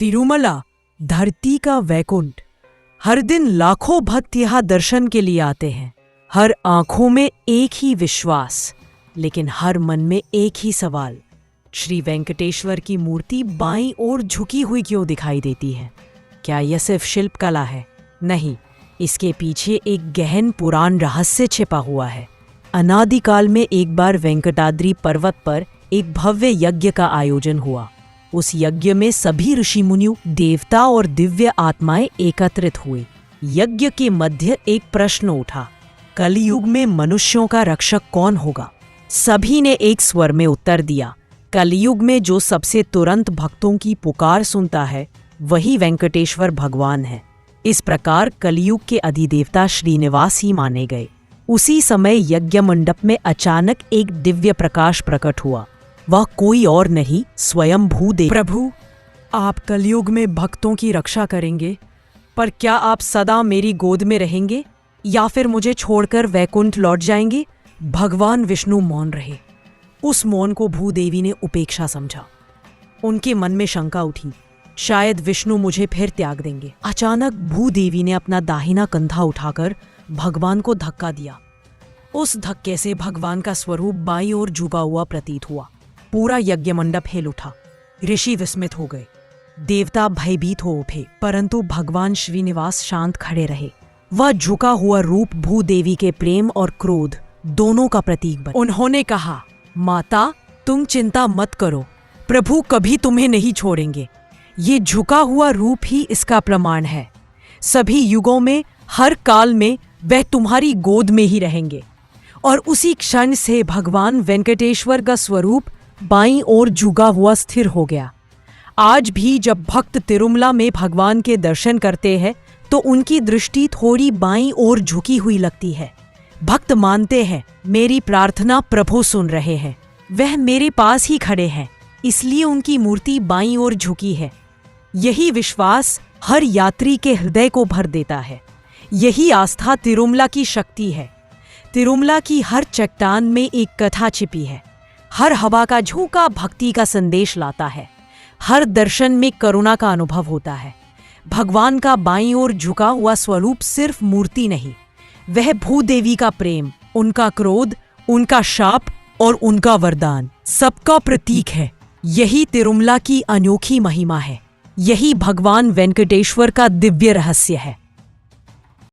तिरुमला, धरती का वैकुंठ। हर दिन लाखों भक्त यहाँ दर्शन के लिए आते हैं। हर आंखों में एक ही विश्वास, लेकिन हर मन में एक ही सवाल, श्री वेंकटेश्वर की मूर्ति बाईं ओर झुकी हुई क्यों दिखाई देती है? क्या यह सिर्फ शिल्प कला है? नहीं, इसके पीछे एक गहन पुराण रहस्य छिपा हुआ है। अनादिकाल में एक बार वेंकटाद्रि पर्वत पर एक भव्य यज्ञ का आयोजन हुआ। उस यज्ञ में सभी ऋषि मुनियों, देवता और दिव्य आत्माएं एकत्रित हुए। यज्ञ के मध्य एक प्रश्न उठा, कलयुग में मनुष्यों का रक्षक कौन होगा? सभी ने एक स्वर में उत्तर दिया, कलयुग में जो सबसे तुरंत भक्तों की पुकार सुनता है वही वेंकटेश्वर भगवान है। इस प्रकार कलयुग के अधिदेवता श्रीनिवास ही माने गए। उसी समय यज्ञ मंडप में अचानक एक दिव्य प्रकाश प्रकट हुआ। वह कोई और नहीं, स्वयं भूदेव। प्रभु, आप कलयुग में भक्तों की रक्षा करेंगे, पर क्या आप सदा मेरी गोद में रहेंगे या फिर मुझे छोड़कर वैकुंठ लौट जाएंगे? भगवान विष्णु मौन रहे। उस मौन को भूदेवी ने उपेक्षा समझा। उनके मन में शंका उठी, शायद विष्णु मुझे फिर त्याग देंगे। अचानक भूदेवी ने अपना दाहिना कंधा उठाकर भगवान को धक्का दिया। उस धक्के से भगवान का स्वरूप बाईं ओर झुका हुआ प्रतीत हुआ। पूरा यज्ञ मंडप हिल उठा। ऋषि विस्मित हो गए, देवता भयभीत हो उठे, परंतु भगवान श्रीनिवास शांत खड़े रहे। वह झुका हुआ रूप भूदेवी के प्रेम और क्रोध दोनों का प्रतीक बना। उन्होंने कहा, माता, तुम चिंता मत करो, प्रभु कभी तुम्हें नहीं छोड़ेंगे। ये झुका हुआ रूप ही इसका प्रमाण है। सभी युगों में, हर काल में वह तुम्हारी गोद में ही रहेंगे। और उसी क्षण से भगवान वेंकटेश्वर का स्वरूप बाईं ओर झुका हुआ स्थिर हो गया। आज भी जब भक्त तिरुमला में भगवान के दर्शन करते हैं तो उनकी दृष्टि थोड़ी बाईं ओर झुकी हुई लगती है। भक्त मानते हैं, मेरी प्रार्थना प्रभु सुन रहे हैं, वह मेरे पास ही खड़े हैं, इसलिए उनकी मूर्ति बाईं ओर झुकी है। यही विश्वास हर यात्री के हृदय को भर देता है। यही आस्था तिरुमला की शक्ति है। तिरुमला की हर चट्टान में एक कथा छिपी है। हर हवा का झोंका भक्ति का संदेश लाता है। हर दर्शन में करुणा का अनुभव होता है। भगवान का बाईं ओर झुका हुआ स्वरूप सिर्फ मूर्ति नहीं, वह भूदेवी का प्रेम, उनका क्रोध, उनका शाप और उनका वरदान सबका प्रतीक है। यही तिरुमला की अनोखी महिमा है। यही भगवान वेंकटेश्वर का दिव्य रहस्य है।